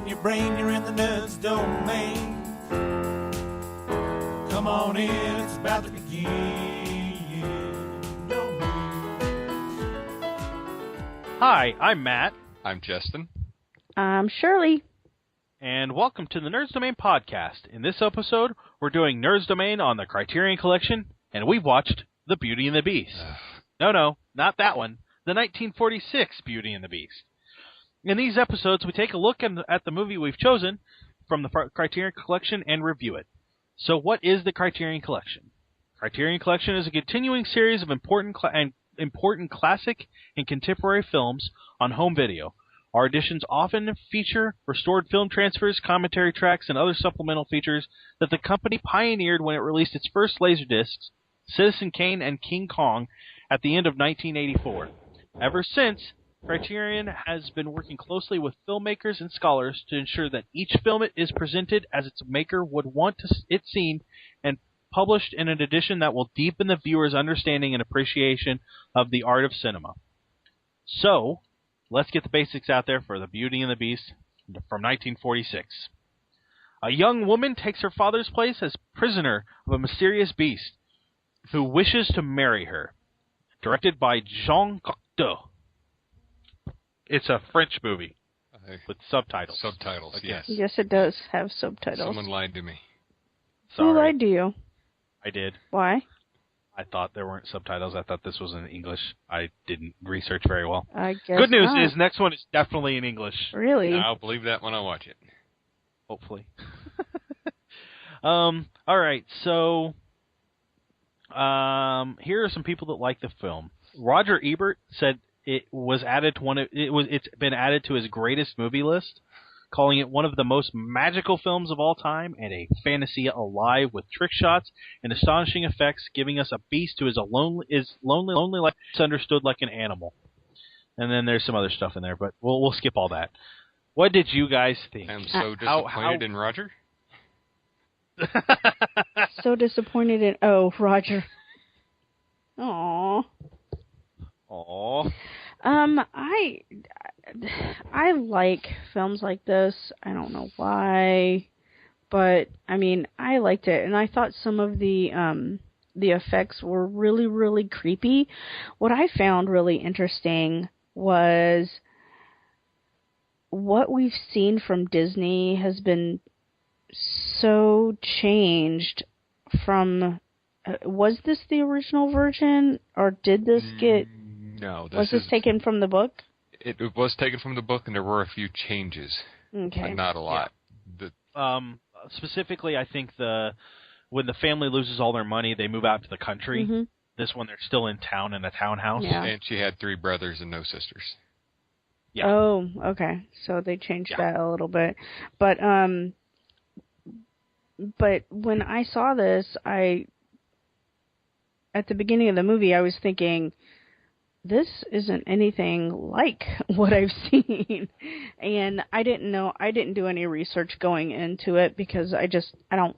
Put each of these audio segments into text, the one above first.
in your brain, you're in the nerds domain. Come on in, it's about to begin. Hi, I'm Matt. I'm Jestin. I'm Shirley. And welcome to the Nerds Domain podcast. In this episode, we're doing Nerds Domain on the Criterion Collection, and we've watched The Beauty and the Beast. No, not that one. The 1946 Beauty and the Beast. In these episodes, we take a look at the movie we've chosen from the Criterion Collection and review it. So what is the Criterion Collection? Criterion Collection is a continuing series of important classic and contemporary films on home video. Our editions often feature restored film transfers, commentary tracks, and other supplemental features that the company pioneered when it released its first laserdiscs, Citizen Kane and King Kong, at the end of 1984. Ever since, Criterion has been working closely with filmmakers and scholars to ensure that each film is presented as its maker would want it seen and published in an edition that will deepen the viewer's understanding and appreciation of the art of cinema. So, let's get the basics out there for The Beauty and the Beast from 1946. A young woman takes her father's place as prisoner of a mysterious beast who wishes to marry her. Directed by Jean Cocteau. It's a French movie with subtitles. Subtitles, yes. Yes, it does have subtitles. Someone lied to me. Sorry. Who lied to you? I did. Why? I thought there weren't subtitles. I thought this was in English. I didn't research very well. I guess Good news not. is next one is definitely in English. Really? I'll believe that when I watch it. Hopefully. All right, so here are some people that like the film. Roger Ebert said it's been added to his greatest movie list, calling it one of the most magical films of all time and a fantasy alive with trick shots and astonishing effects, giving us a beast who is lonely like understood like an animal. And then there's some other stuff in there, but we'll skip all that. What did you guys think? I'm so disappointed in Roger. So disappointed in Roger. Aww. Aww. I like films like this. I don't know why, but I mean, I liked it, and I thought some of the effects were really, really creepy. What I found really interesting was what we've seen from Disney has been so changed from. Was this the original version, or did this get? No. Was this taken from the book? It was taken from the book, and there were a few changes. Okay. But not a lot. Yeah. Specifically, I think when the family loses all their money, they move out to the country. Mm-hmm. This one, they're still in town in a townhouse. Yeah. And she had 3 brothers and no sisters. Yeah. Oh, okay. So they changed that a little bit. But when I saw this, at the beginning of the movie, I was thinking, this isn't anything like what I've seen. And I didn't do any research going into it because I don't,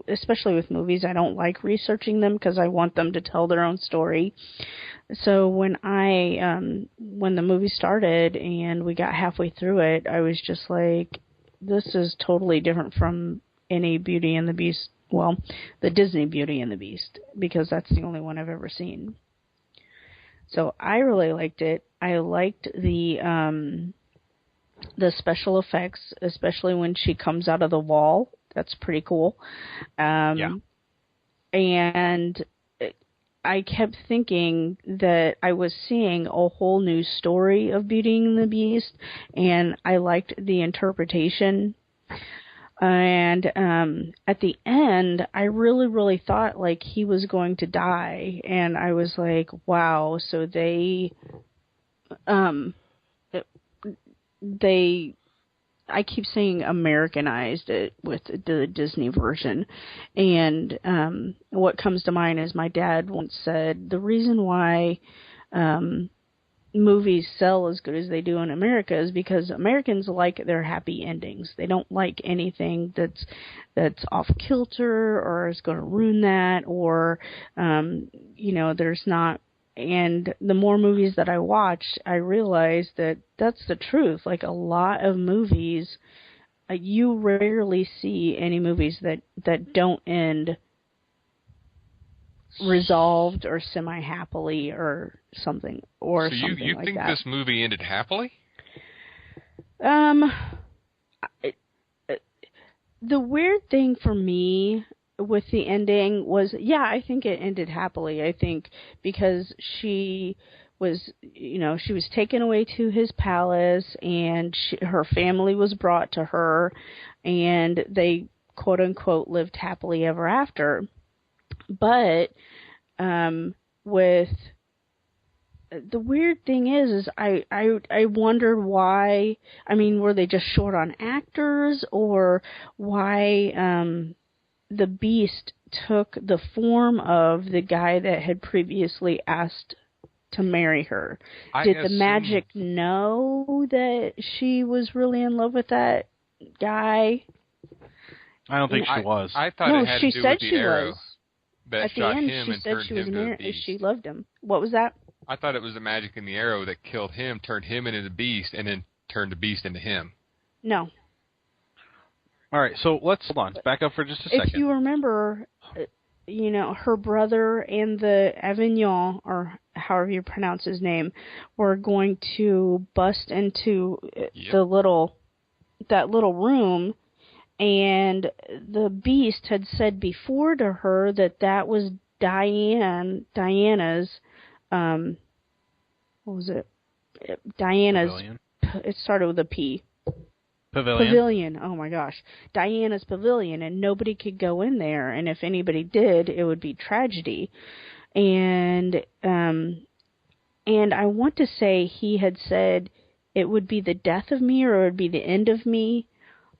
especially with movies, I don't like researching them because I want them to tell their own story. So when the movie started and we got halfway through it, I was just like, this is totally different from any Beauty and the Beast. Well, the Disney Beauty and the Beast, because that's the only one I've ever seen. So I really liked it. I liked the special effects, especially when she comes out of the wall. That's pretty cool. And I kept thinking that I was seeing a whole new story of Beauty and the Beast, and I liked the interpretation. And at the end, I really, really thought like he was going to die, and I was like, "Wow!" So I keep saying Americanized it with the Disney version, and what comes to mind is my dad once said the reason why movies sell as good as they do in America is because Americans like their happy endings. They don't like anything that's off kilter or is going to ruin that, or there's not and the more movies that I watched, I realized that that's the truth. Like, a lot of movies, you rarely see any movies that don't end resolved or semi-happily or something, or so something you like think that. this movie ended happily? The weird thing for me with the ending was, yeah, I think it ended happily. I think because she was taken away to his palace, and her family was brought to her, and they, quote unquote, lived happily ever after. But with the weird thing is I wonder why. I mean, were they just short on actors, or why the Beast took the form of the guy that had previously asked to marry her? Did the magic know that she was really in love with that guy? I don't think she was. I thought it had to do with the arrow was. that At the shot end, him she and said turned she was him to the beast. she loved him. What was that? I thought it was the magic in the arrow that killed him, turned him into the beast, and then turned the beast into him. No. All right, so let's hold on. Back up for just a second. If you remember, her brother and the Avignon, or however you pronounce his name, were going to bust into that little room, and the Beast had said before to her that was Diana's, what was it? Diana's, Pavilion. It started with a P. Pavilion. Oh my gosh. Diana's pavilion, and nobody could go in there, and if anybody did, it would be tragedy. And I want to say he had said it would be the death of me, or it would be the end of me,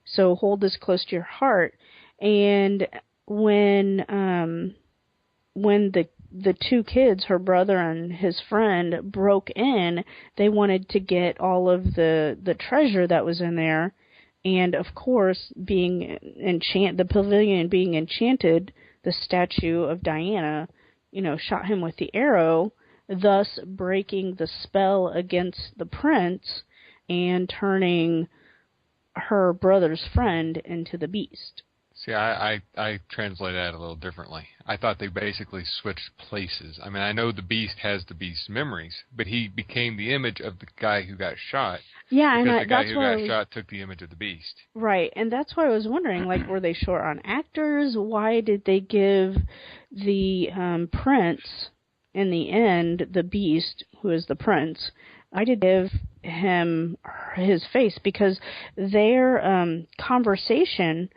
so hold this close to your heart. And when the two kids, her brother and his friend, broke in, they wanted to get all of the treasure that was in there. And of course, the pavilion being enchanted, the statue of Diana, shot him with the arrow, thus breaking the spell against the prince and turning her brother's friend into the Beast. See, I translate that a little differently. I thought they basically switched places. I mean, I know the Beast has the Beast's memories, but he became the image of the guy who got shot. Yeah, because the guy who got shot took the image of the Beast. Right, and that's why I was wondering, like, were they short on actors? Why did they give the prince, in the end, the Beast, who is the prince, I did give him his face, because their conversation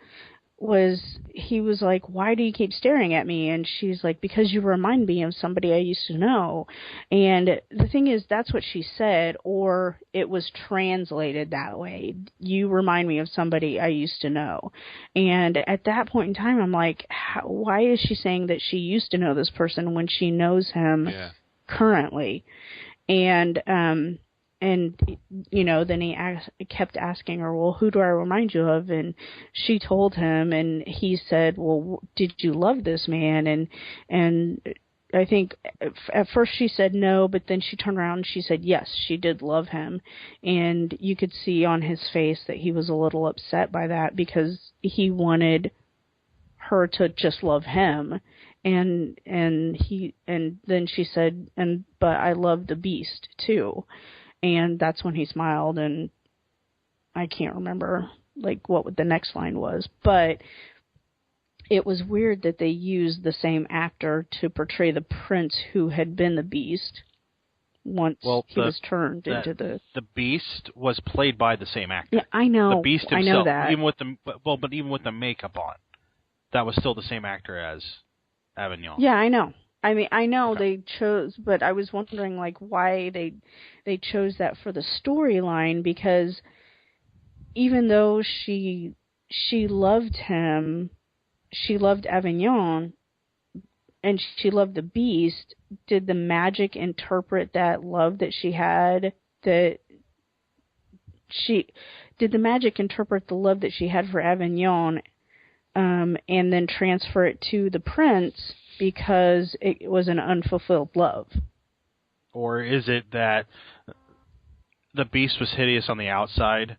was, he was like, why do you keep staring at me? And she's like, because you remind me of somebody I used to know. And the thing is, that's what she said, or it was translated that way. You remind me of somebody I used to know. And at that point in time, I'm like, why is she saying that she used to know this person when she knows him currently? And then he kept asking her, well, who do I remind you of? And she told him, and he said, well, did you love this man? And I think at first she said no, but then she turned around and she said yes, she did love him. And you could see on his face that he was a little upset by that, because he wanted her to just love him. And then she said, but I love the Beast too. And that's when he smiled, and I can't remember like what the next line was, but it was weird that they used the same actor to portray the prince who had been the Beast once he was turned into the... The Beast was played by the same actor. Yeah, I know. The Beast himself, I know that. But even with the makeup on, that was still the same actor as Avignon. Yeah, I know. I mean, I know they chose, but I was wondering like why they chose that for the storyline, because even though she loved him, she loved Avignon, and she loved the Beast, did the magic interpret that love that she had? Did the magic interpret the love that she had for Avignon, and then transfer it to the prince? Because it was an unfulfilled love. Or is it that the Beast was hideous on the outside,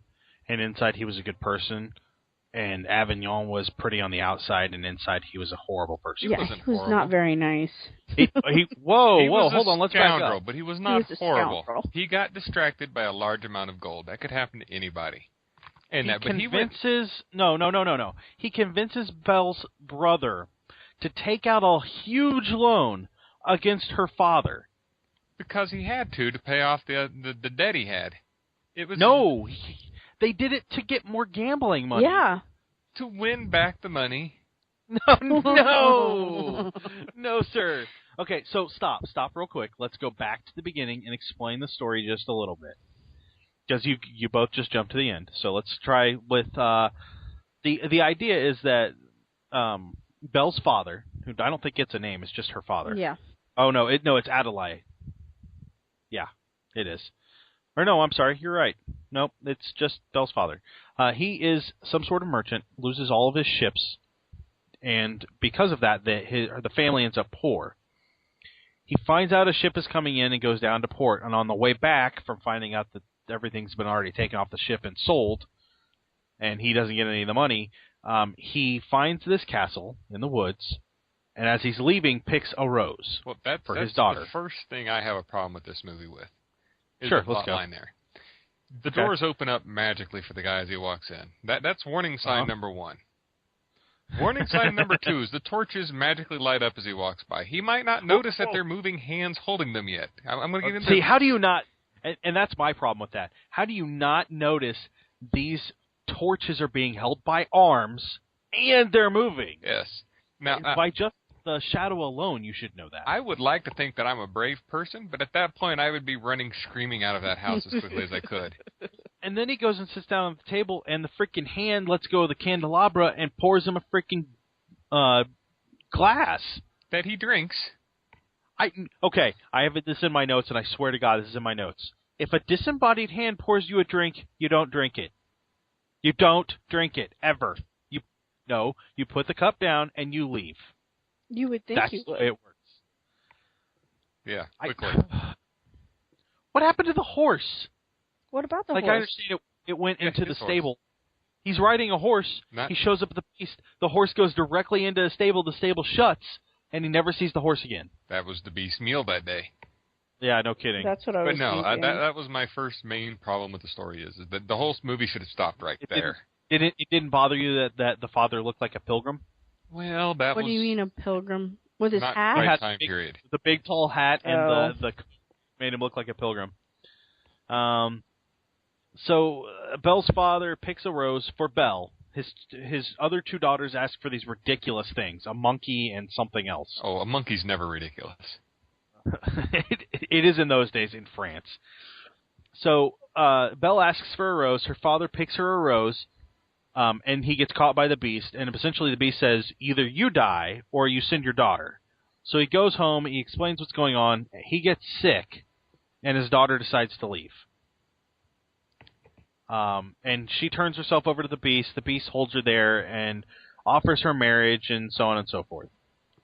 and inside he was a good person, and Avignon was pretty on the outside, and inside he was a horrible person? Yeah, he was not very nice. Whoa, He was hold on, let's back scoundrel, up. but he was not horrible. Scoundrel. He got distracted by a large amount of gold. That could happen to anybody. And He convinces Belle's brother to take out a huge loan against her father. Because he had to pay off the debt he had. It was they did it to get more gambling money. Yeah. to win back the money. No, sir. Okay, so stop real quick. Let's go back to the beginning and explain the story just a little bit. Because you both just jumped to the end. So let's try with the idea is that Belle's father, who I don't think gets a name, it's just her father. Yeah. Oh no, it's Adelaide. Yeah, it is. Or no, I'm sorry, you're right. Nope, it's just Belle's father. He is some sort of merchant, loses all of his ships, and because of that, the family ends up poor. He finds out a ship is coming in and goes down to port, and on the way back from finding out that everything's been already taken off the ship and sold, and he doesn't get any of the money, he finds this castle in the woods, and as he's leaving, picks a rose for his daughter. The first thing I have a problem with this movie with is sure, the let's plot go. line there. The doors open up magically for the guy as he walks in. That's warning sign number one. Warning sign number two is the torches magically light up as he walks by. He might not notice that they're moving hands holding them yet. I'm going to get into See, how do you not... And that's my problem with that. How do you not notice these torches are being held by arms and they're moving? Yes. Now, by just the shadow alone, you should know that. I would like to think that I'm a brave person, but at that point I would be running screaming out of that house as quickly as I could. And then he goes and sits down at the table, and the freaking hand lets go of the candelabra and pours him a freaking glass. That he drinks. I have this in my notes, and I swear to God this is in my notes. If a disembodied hand pours you a drink, you don't drink it. You don't drink it, ever. You put the cup down and you leave. You would think That's you the would. way it works. Yeah, quickly. What happened to the horse? What about the I horse? understand it went into the his stable. He's riding a horse. He shows up at the beast. The horse goes directly into the stable. The stable shuts, and he never sees the horse again. That was the beast meal that day. Yeah, no kidding. That's what I was thinking. thinking. That was my first main problem with the story is that the whole movie should have stopped right there. It didn't bother you that the father looked like a pilgrim? Well, that What was... do you mean a pilgrim? With his not hat? right time period. The big tall hat and the made him look like a pilgrim. So Belle's father picks a rose for Belle. His other two daughters ask for these ridiculous things, a monkey and something else. Oh, a monkey's never ridiculous. It is in those days in France. So Belle asks for a rose. Her father picks her a rose, and he gets caught by the beast. And essentially the beast says, either you die or you send your daughter. So he goes home. He explains what's going on. He gets sick, and his daughter decides to leave. And she turns herself over to the beast. The beast holds her there and offers her marriage and so on and so forth.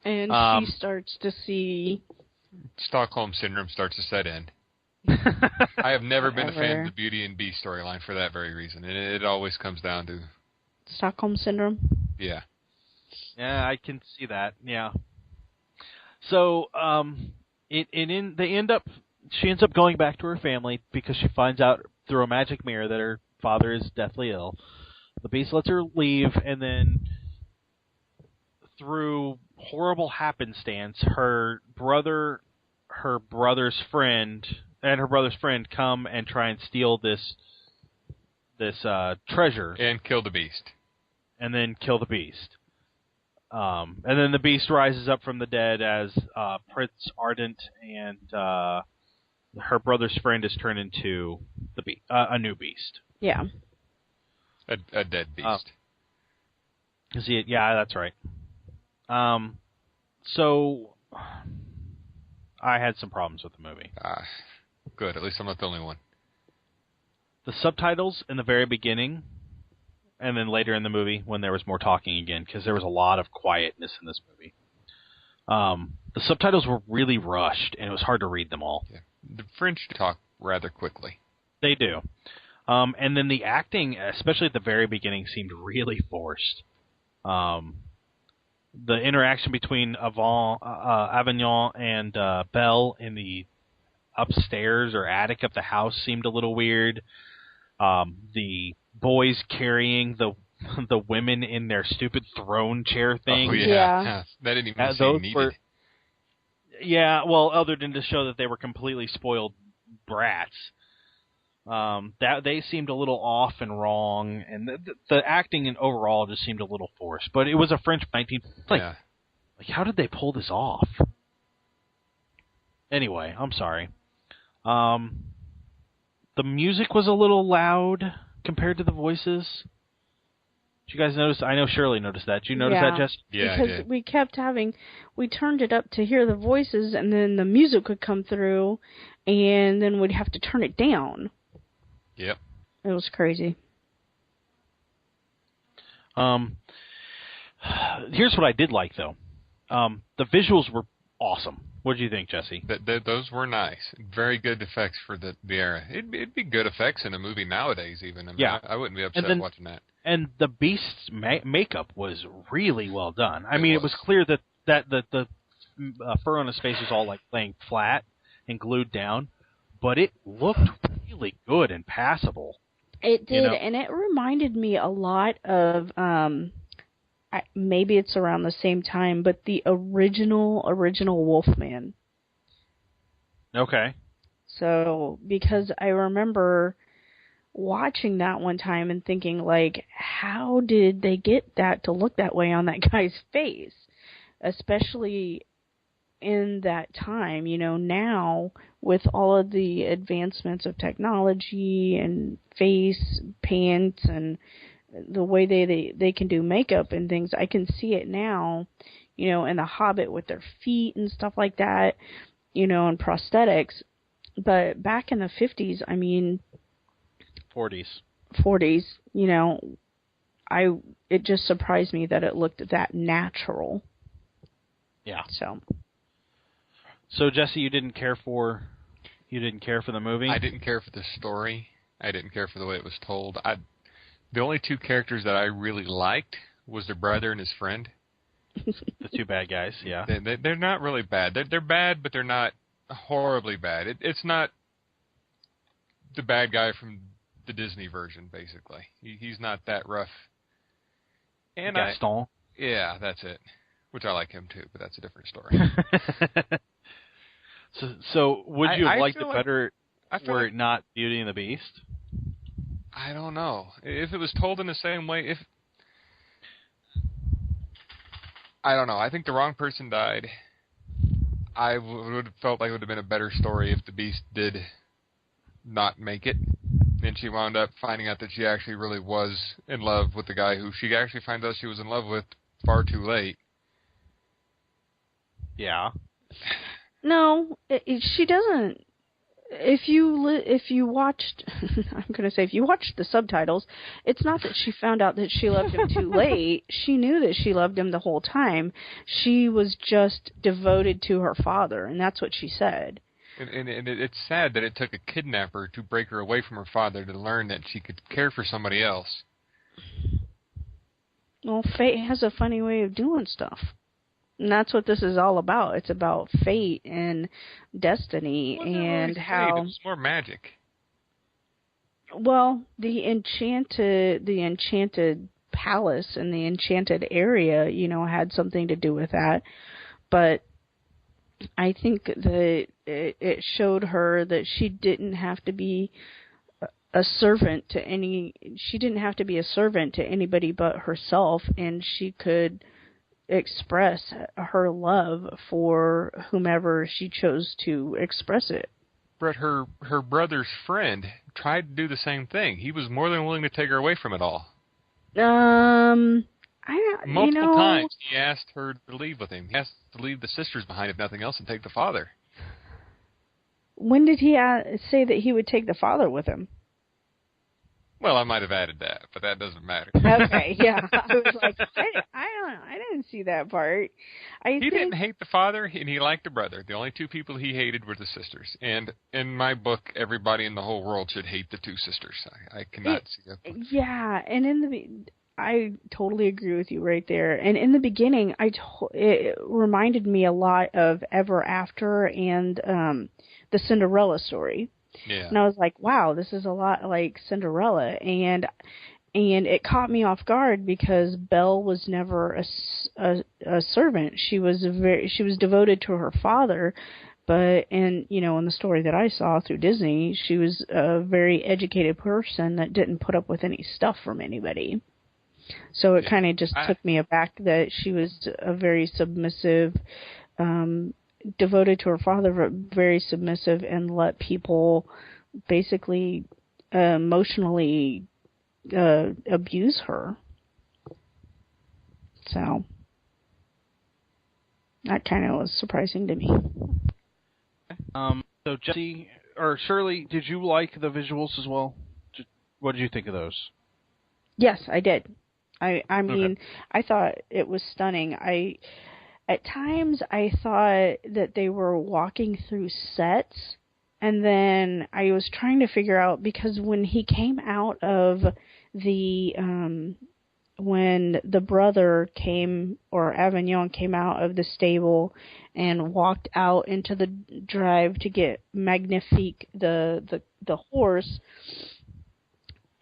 And she starts to see... Stockholm Syndrome starts to set in. I have never been a fan of the Beauty and Beast storyline for that very reason. It always comes down to... Stockholm Syndrome? Yeah. Yeah, I can see that, yeah. So, she ends up going back to her family because she finds out through a magic mirror that her father is deathly ill. The beast lets her leave, and then through horrible happenstance, her brother's friend come and try and steal this treasure and kill the beast, and then kill the beast. And then the beast rises up from the dead as Prince Ardent, and her brother's friend is turned into a new beast. Yeah. A dead beast. See it? Yeah, that's right. So I had some problems with the movie. Good. At least I'm not the only one. The subtitles in the very beginning, and then later in the movie when there was more talking again, because there was a lot of quietness in this movie. The subtitles were really rushed, and it was hard to read them all. Yeah. the French talk rather quickly. They do. And then the acting, especially at the very beginning, seemed really forced. The interaction between Avignon and Belle in the upstairs or attic of the house seemed a little weird. The boys carrying the women in their stupid throne chair thing. Oh, yeah. That didn't even seem needed. Yeah, well, other than to show that they were completely spoiled brats. That they seemed a little off and wrong, and the acting and overall just seemed a little forced. But it was a French 19... Like, how did they pull this off? Anyway, I'm sorry. The music was a little loud compared to the voices. Did you guys notice? I know Shirley noticed that. Did you notice that, Jess? Yeah, because I did. we turned it up to hear the voices, and then the music would come through, and then we'd have to turn it down. Yep. It was crazy. Here's what I did like, though. The visuals were awesome. What did you think, Jesse? Those were nice. Very good effects for the era. It'd be good effects in a movie nowadays, even. I mean, yeah. I wouldn't be upset watching that. And the Beast's makeup was really well done. It was clear that the fur on his face was all like laying flat and glued down, but it looked really good and passable. It did, and it reminded me a lot of maybe it's around the same time, but the original Wolfman. Okay. So, because I remember watching that one time and thinking, like, how did they get that to look that way on that guy's face? Especially in that time, now with all of the advancements of technology and face paint and the way they can do makeup and things, I can see it now, in The Hobbit with their feet and stuff like that, and prosthetics. But back in the 50s, 40s, it just surprised me that it looked that natural. Yeah. So Jesse, you didn't care for the movie? I didn't care for the story. I didn't care for the way it was told. The only two characters that I really liked was their brother and his friend. The two bad guys, yeah. They're not really bad. They're bad, but they're not horribly bad. It's not the bad guy from the Disney version, basically. He's not that rough. And Gaston. Yeah, that's it. Which I like him too, but that's a different story. So would you have liked it better were it not Beauty and the Beast? I don't know. If it was told in the same way, I don't know. I think the wrong person died. I would have felt like it would have been a better story if the Beast did not make it. And she wound up finding out that she actually really was in love with the guy who she actually finds out she was in love with far too late. Yeah. No, she doesn't. If you watched, I'm going to say, if you watched the subtitles, it's not that she found out that she loved him too late. She knew that she loved him the whole time. She was just devoted to her father, and that's what she said. And it's sad that it took a kidnapper to break her away from her father to learn that she could care for somebody else. Well, fate has a funny way of doing stuff. And that's what this is all about. It's about fate and destiny and how... Fate. It was more magic. Well, the enchanted palace and the enchanted area, had something to do with that. But I think that it showed her that she didn't have to be a servant to anybody but herself, and she could express her love for whomever she chose to express it. But her brother's friend tried to do the same thing. He was more than willing to take her away from it all. Multiple times he asked her to leave with him. He asked to leave the sisters behind, if nothing else, and take the father. When did he say that he would take the father with him? Well, I might have added that, but that doesn't matter. Okay, yeah. I was like, I didn't see that part. He didn't hate the father, and he liked the brother. The only two people he hated were the sisters. And in my book, everybody in the whole world should hate the two sisters. I cannot see that. Yeah, and I totally agree with you right there. And in the beginning, it reminded me a lot of Ever After and the Cinderella story. Yeah. And I was like, wow, this is a lot like Cinderella. And it caught me off guard because Belle was never a servant. She was devoted to her father, but in the story that I saw through Disney, she was a very educated person that didn't put up with any stuff from anybody. So it kind of just took me aback that she was a very submissive, devoted to her father, but very submissive, and let people basically emotionally abuse her. So that kind of was surprising to me. So Jesse or Shirley, did you like the visuals as well? What did you think of those? Yes, I did. I mean, I thought it was stunning. At times I thought that they were walking through sets, and then I was trying to figure out, because when he came out of when the brother came, or Avignon came out of the stable and walked out into the drive to get Magnifique, the horse,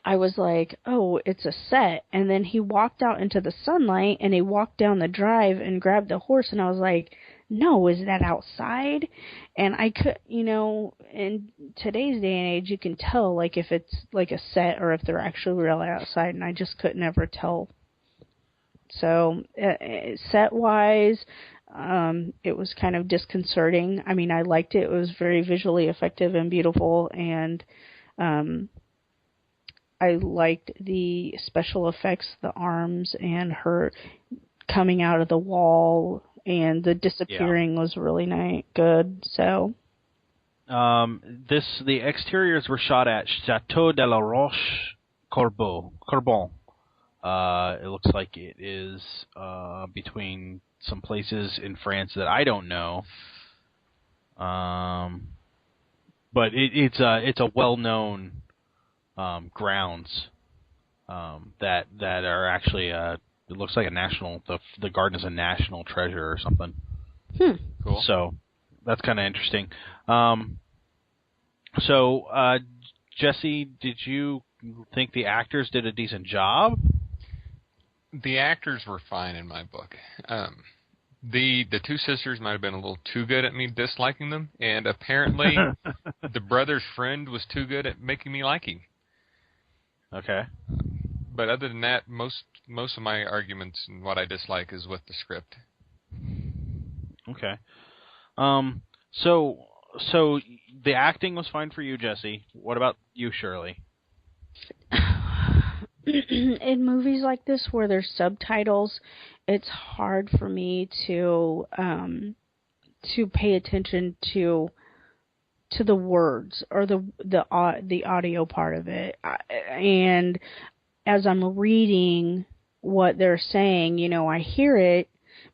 I was like, oh, it's a set. And then he walked out into the sunlight, and he walked down the drive and grabbed the horse, and I was like, no, is that outside? And I could, in today's day and age, you can tell, like, if it's like a set or if they're actually really outside, and I just couldn't ever tell. So, set-wise, it was kind of disconcerting. I mean, I liked it. It was very visually effective and beautiful, and I liked the special effects, the arms, and her coming out of the wall, and the disappearing was really good. So, the exteriors were shot at Chateau de la Roche Corbon. It looks like it is between some places in France that I don't know. But it's a well-known grounds that are actually it looks like a national. The garden is a national treasure or something. Cool. So that's kind of interesting. So Jesse, did you think the actors did a decent job? The actors were fine in my book. The two sisters might have been a little too good at me disliking them, and apparently the brother's friend was too good at making me like him. Okay. But other than that, most of my arguments and what I dislike is with the script. Okay. So the acting was fine for you, Jesse. What about you, Shirley? In movies like this where there's subtitles, it's hard for me to pay attention to the words or the audio part of it. And as I'm reading what they're saying, I hear it,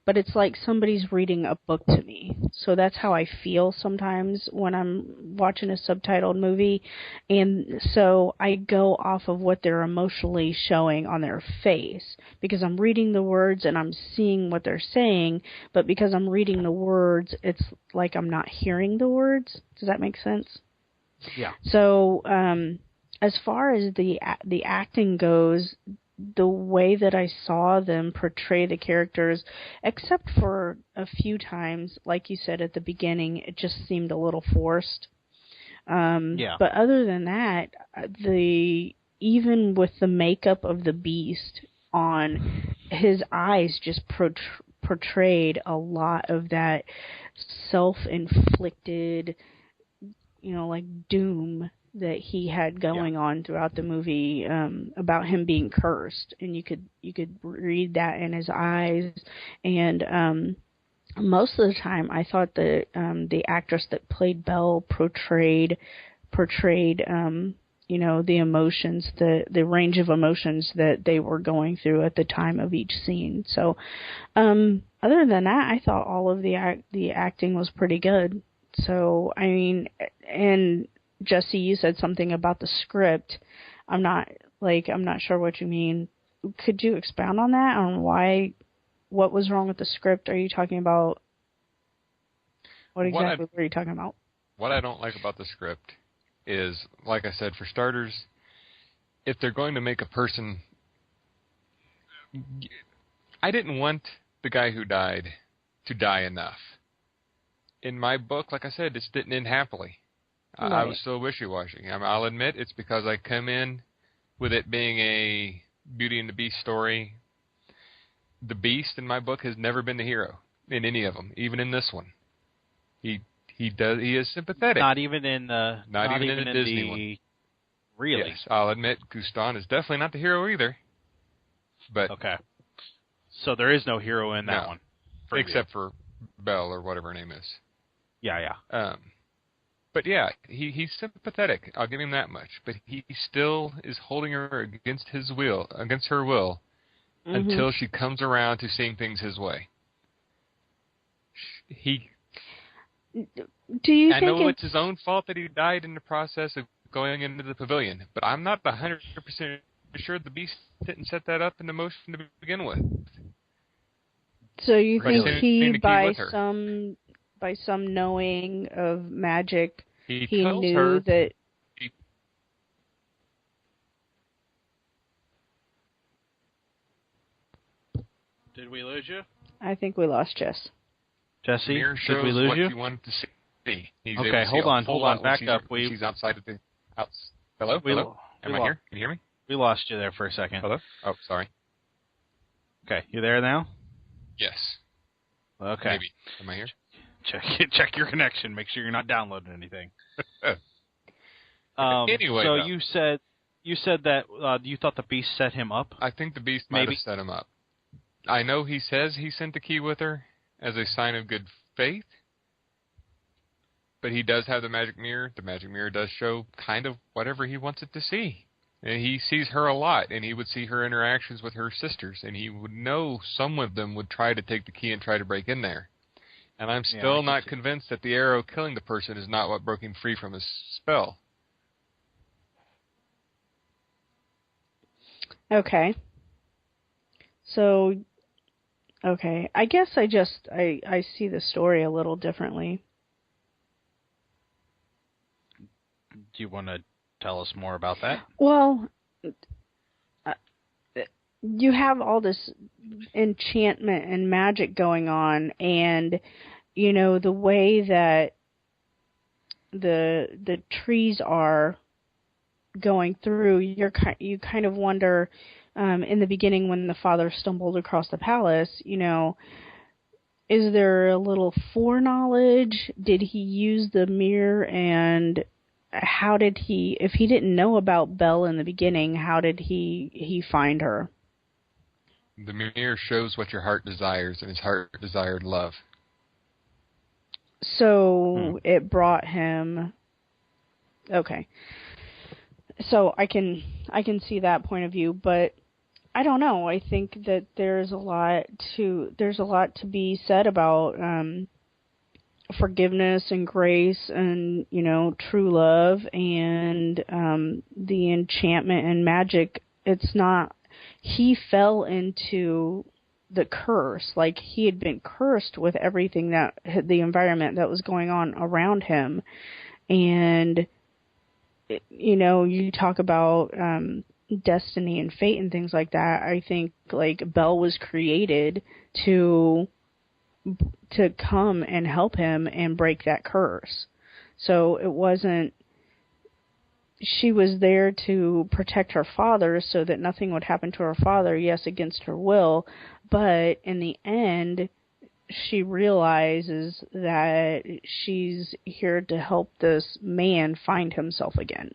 but it's like somebody's reading a book to me. So that's how I feel sometimes when I'm watching a subtitled movie. And so I go off of what they're emotionally showing on their face, because I'm reading the words and I'm seeing what they're saying, but because I'm reading the words, it's like I'm not hearing the words. Does that make sense? Yeah. So as far as the acting goes, the way that I saw them portray the characters, except for a few times, like you said at the beginning, it just seemed a little forced. But other than that, even with the makeup of the Beast on, his eyes just portrayed a lot of that self-inflicted, like doom that he had going on throughout the movie, about him being cursed, and you could read that in his eyes. And most of the time, I thought that the actress that played Belle portrayed the emotions, the range of emotions that they were going through at the time of each scene. So, other than that, I thought all of the acting was pretty good. So, I mean, and Jesse, you said something about the script. I'm not sure what you mean. Could you expound on that? On what was wrong with the script? Are you talking about, what exactly were you talking about? What I don't like about the script is, like I said, for starters, if they're going to make a person... I didn't want the guy who died to die enough. In my book, like I said, it didn't end happily. Right. I was still wishy-washy. I'll admit it's because I come in with it being a Beauty and the Beast story. The Beast in my book has never been the hero in any of them, even in this one. He is sympathetic. Not even in the Disney one. Really? Yes, I'll admit Gaston is definitely not the hero either. But okay. So there is no hero in that one. Except for Belle or whatever her name is. Yeah. But yeah, he's sympathetic. I'll give him that much. But he still is holding her against her will, until she comes around to seeing things his way. I know it's his own fault that he died in the process of going into the pavilion, but I'm not 100% sure the Beast didn't set that up in motion to begin with. So you think he, by some knowing of magic, he knew that... Did we lose you? I think we lost Jess. Jesse, did we lose you? You wanted to see. Okay, hold on, back up. She's outside of the house. Hello? Am I here? Can you hear me? We lost you there for a second. Hello? Oh, sorry. Okay, you there now? Yes. Okay. Maybe. Am I here? Check your connection. Make sure you're not downloading anything. Anyway, so you said that you thought the Beast set him up? I think the Beast might have set him up. I know he says he sent the key with her as a sign of good faith, but he does have the magic mirror. The magic mirror does show kind of whatever he wants it to see. And he sees her a lot, and he would see her interactions with her sisters, and he would know some of them would try to take the key and try to break in there. And I'm still not convinced that the arrow killing the person is not what broke him free from his spell. Okay. So, okay. I guess I see the story a little differently. Do you want to tell us more about that? Well, you have all this enchantment and magic going on, and the way that the trees are going through, you kind of wonder in the beginning when the father stumbled across the palace, is there a little foreknowledge? Did he use the mirror, and how did he, if he didn't know about Belle in the beginning, how did he find her? The mirror shows what your heart desires, and his heart desired love. So it brought him... Okay. So I can see that point of view, but I don't know. I think that there's a lot to be said about forgiveness and grace and, true love and the enchantment and magic. It's not... He fell into the curse. Like, he had been cursed with everything the environment that was going on around him. And, you talk about destiny and fate and things like that. I think, Belle was created to come and help him and break that curse. So it wasn't... She was there to protect her father so that nothing would happen to her father, yes, against her will, but in the end, she realizes that she's here to help this man find himself again.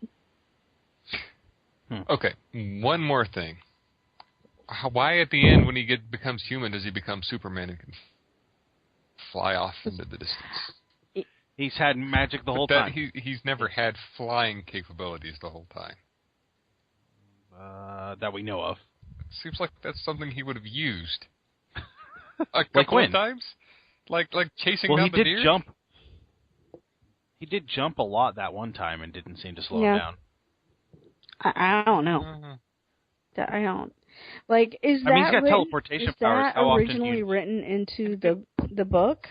Okay, one more thing. Why at the end, when he becomes human, does he become Superman and can fly off into the distance? He's had magic the whole But time. He's never had flying capabilities the whole time. That we know of. Seems like that's something he would have used a couple of times, like chasing down the deer. He did jump a lot that one time and didn't seem to slow him down. I don't know. I don't. Like, is that he's got teleportation powers. How often originally written into the book?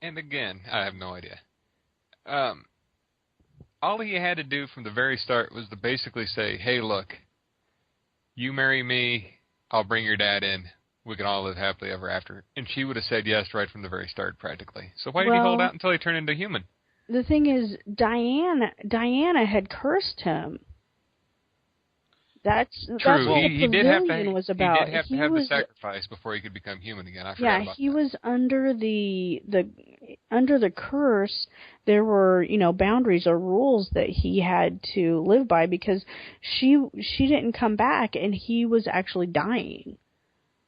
And again, I have no idea. All he had to do from the very start was to basically say, "Hey, look, you marry me, I'll bring your dad in. We can all live happily ever after." And she would have said yes right from the very start, practically. So why did he hold out until he turned into human? The thing is, Diana had cursed him. That's true. That's what he the did have pavilion to. was about. He did have to have the sacrifice before he could become human again. I forgot about that. He was under the curse. There were, boundaries or rules that he had to live by because she didn't come back, and he was actually dying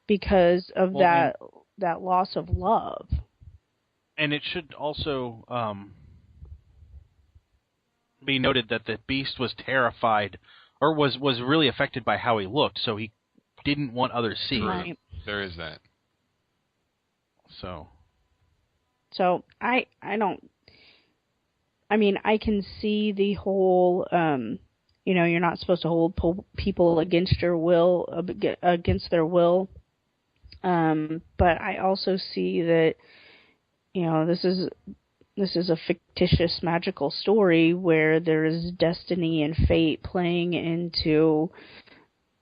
because of that loss of love. And it should also be noted that the Beast was terrified, or was really affected by how he looked, so he didn't want others seeing him. Right. There is that. So I don't. I mean, I can see the whole. You're not supposed to hold people against their will. But I also see that, this is a fictitious magical story where there is destiny and fate playing into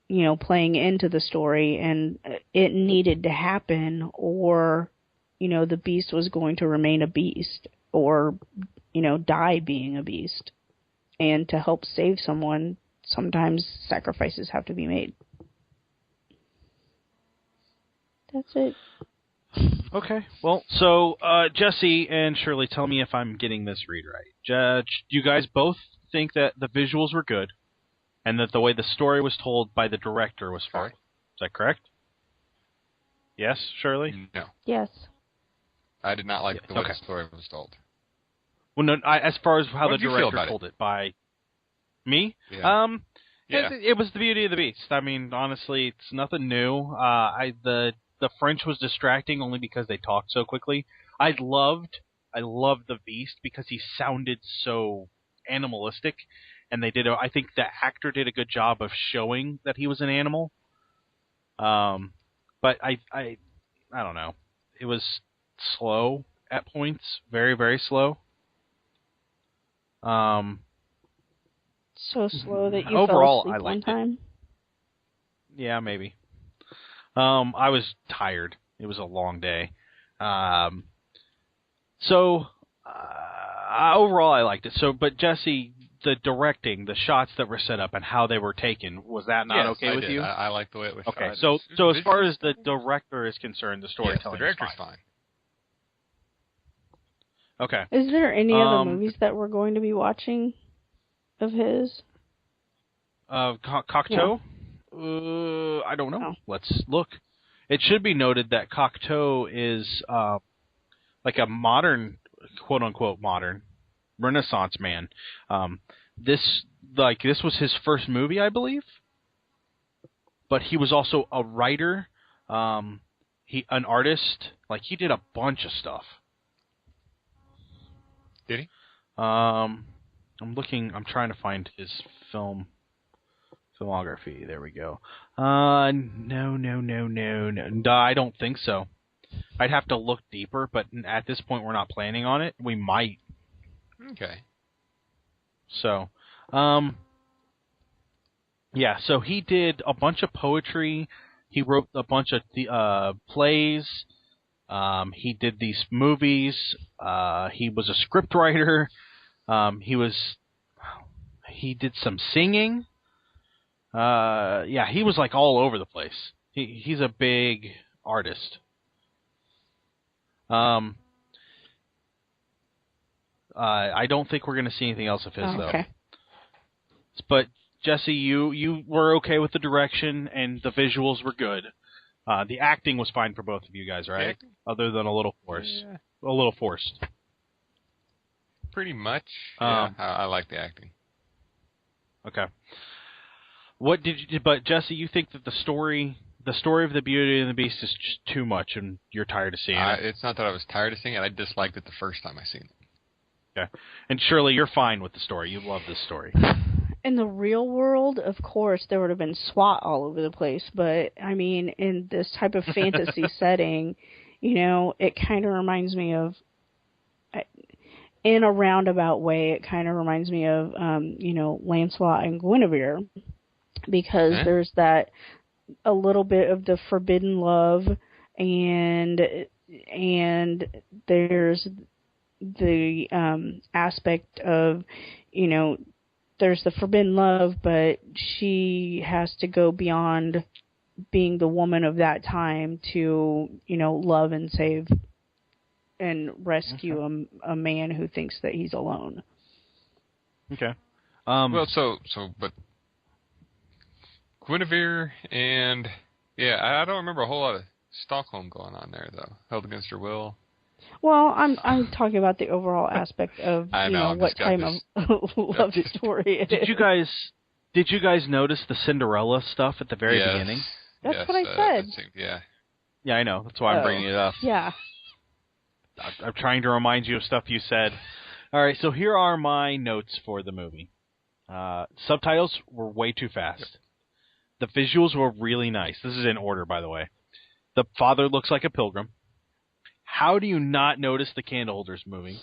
the story, and it needed to happen, or the beast was going to remain a beast, or die being a beast. And to help save someone, sometimes sacrifices have to be made. That's it. Okay. Well, so Jesse and Shirley, tell me if I'm getting this read right. You guys both think that the visuals were good, and that the way the story was told by the director was fine. Is that correct? Yes, Shirley? No. Yes. I did not like the way the story was told. Well, no. As far as how the director told it by me, yeah. It was the beauty of the beast. I mean, honestly, it's nothing new. The French was distracting only because they talked so quickly. I loved the Beast because he sounded so animalistic, and I think the actor did a good job of showing that he was an animal. But I don't know. It was slow at points, very, very slow. So slow that you overall, fell asleep I liked one time? Yeah, maybe. I was tired. It was a long day. Overall, I liked it. But Jesse, the directing, the shots that were set up and how they were taken, was that not okay with you? I like the way it was shot. Okay, so as far as the director is concerned, the storytelling the director's is fine. Okay. Is there any other movies that we're going to be watching of his? Cocteau? Yeah. I don't know. Oh. Let's look. It should be noted that Cocteau is like a modern, quote-unquote modern, Renaissance man. This was his first movie, I believe. But he was also a writer, an artist. Like, he did a bunch of stuff. Did he? I'm trying to find his filmography. There we go. No, I don't think so. I'd have to look deeper, but at this point we're not planning on it. We might. Okay. So, yeah, so he did a bunch of poetry. He wrote a bunch of plays. He did these movies. He was a scriptwriter. He did some singing. He was like all over the place. He's a big artist. I don't think we're going to see anything else of his though. Okay. But Jesse, you were okay with the direction and the visuals were good. The acting was fine for both of you guys, right? Other than a little forced. Yeah. A little forced. Pretty much. Yeah, I like the acting. Okay. What did you? But Jesse, you think that the story of the Beauty and the Beast is just too much, and you're tired of seeing it? It's not that I was tired of seeing it. I disliked it the first time I seen it. Okay. And Shirley, you're fine with the story. You love this story. In the real world, of course, there would have been SWAT all over the place. But, I mean, in this type of fantasy setting, it kind of reminds me of, in a roundabout way, it kind of reminds me of, Lancelot and Guinevere. Because there's that, a little bit of the forbidden love, and there's the aspect of, there's the forbidden love, but she has to go beyond being the woman of that time to, love and save and rescue a man who thinks that he's alone. Okay. But Guinevere and I don't remember a whole lot of Stockholm going on there though. Held against her will. Well, I'm talking about the overall aspect of what type of love story it is. Did you guys notice the Cinderella stuff at the very beginning? That's what I said. Yeah, I know. That's why I'm bringing it up. Yeah. I'm trying to remind you of stuff you said. All right, so here are my notes for the movie. Subtitles were way too fast. Yep. The visuals were really nice. This is in order, by the way. The father looks like a pilgrim. How do you not notice the candle holders moving?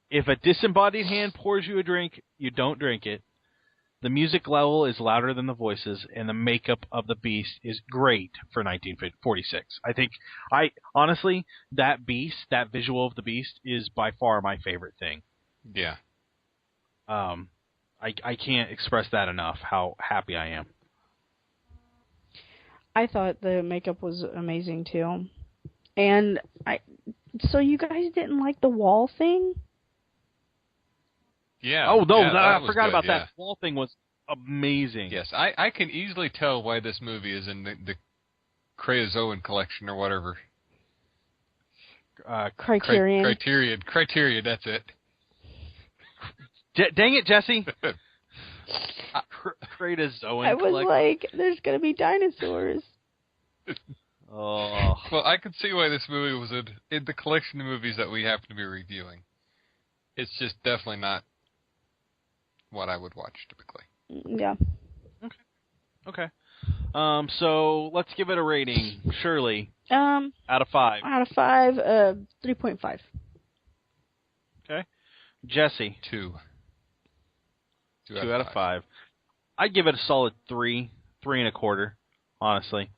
If a disembodied hand pours you a drink, you don't drink it. The music level is louder than the voices, and the makeup of the Beast is great for 1946. Honestly, that visual of the Beast is by far my favorite thing. Yeah. I can't express that enough, how happy I am. I thought the makeup was amazing, too. And so you guys didn't like the wall thing? Yeah. Oh, no, I forgot about that. The wall thing was amazing. Yes, I can easily tell why this movie is in the Criterion Collection or whatever. Criterion. Criterion, that's it. Dang it, Jesse. Criterion I was like, there's going to be dinosaurs. Oh. Well, I can see why this movie was in the collection of movies that we happen to be reviewing. It's just definitely not what I would watch typically. Yeah. Okay. So let's give it a rating. Shirley. Out of 5. Out of 5, 3.5. Okay. Jesse. 2. 2 out of 5. I'd give it a solid 3, 3.25. Honestly.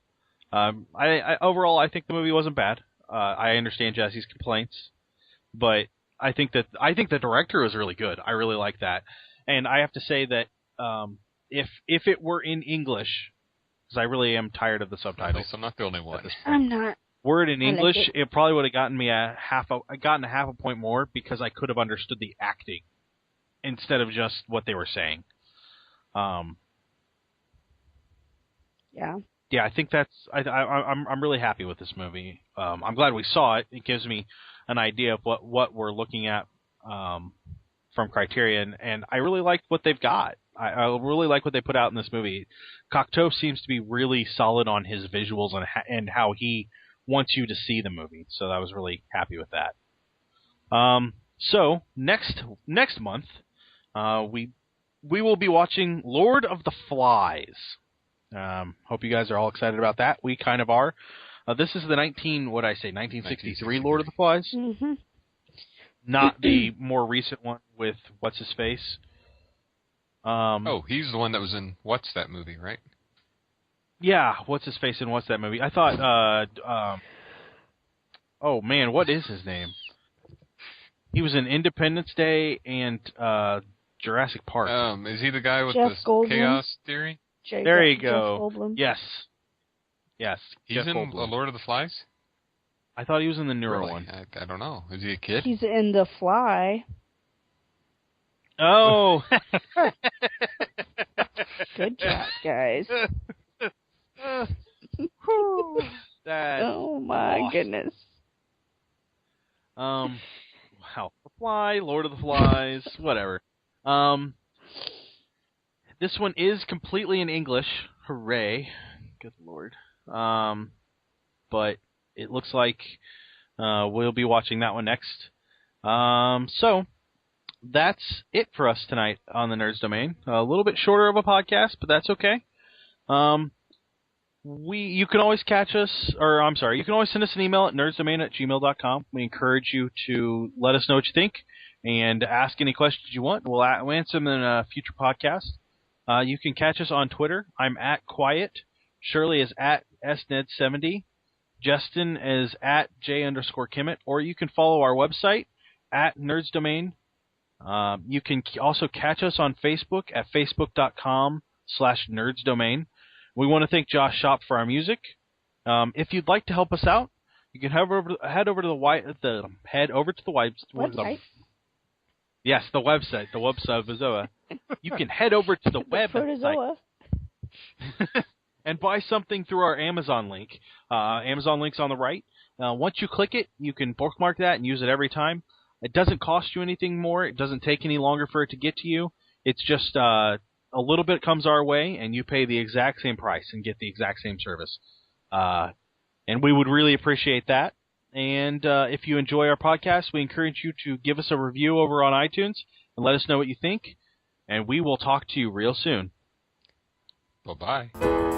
Overall, I think the movie wasn't bad. I understand Jesse's complaints, but I think the director was really good. I really like that, and I have to say that if it were in English, because I really am tired of the subtitles. I'm not the only one. I'm not. Were it in English, it probably would have gotten me a half a point more because I could have understood the acting instead of just what they were saying. Yeah. Yeah, I think I'm really happy with this movie. I'm glad we saw it. It gives me an idea of what we're looking at from Criterion, and I really like what they've got. I really like what they put out in this movie. Cocteau seems to be really solid on his visuals and how he wants you to see the movie. So I was really happy with that. So next month, we will be watching Lord of the Flies. Hope you guys are all excited about that. We kind of are. This is the 1963 Lord of the Flies. Mm-hmm. Not the more recent one with what's his face. He's the one that was in What's That movie, right? Yeah, what's his face in What's That movie? I thought. Oh man, what is his name? He was in Independence Day and Jurassic Park. Is he the guy with Jeff the Goldblum? chaos theory? There you go. Jeff Yes. He's Jeff in Goldblum. Lord of the Flies? I thought he was in the newer Really? one. I don't know. Is he a kid? He's in The Fly. Oh. Good job, guys. That's oh my awesome. goodness. House of the Fly, Lord of the Flies, whatever. This one is completely in English. Hooray. Good Lord. But it looks like we'll be watching that one next. So that's it for us tonight on the Nerds Domain. A little bit shorter of a podcast, but that's okay. You can always catch us, you can always send us an email at nerdsdomain@gmail.com. We encourage you to let us know what you think and ask any questions you want. We'll answer them in a future podcast. You can catch us on Twitter. I'm at Quiet. Shirley is at SNED70. Jestin is at J_Kimmett. Or you can follow our website at nerdsdomain. You can also catch us on Facebook at facebook.com/nerdsdomain. We want to thank Josh Shop for our music. If you'd like to help us out, you can head over to the website. Yes, the website, the website. You can head over to the website and buy something through our Amazon link. Amazon link's on the right. Once you click it, you can bookmark that and use it every time. It doesn't cost you anything more. It doesn't take any longer for it to get to you. It's just a little bit comes our way, and you pay the exact same price and get the exact same service. And we would really appreciate that. And if you enjoy our podcast, we encourage you to give us a review over on iTunes and let us know what you think. And we will talk to you real soon. Bye-bye.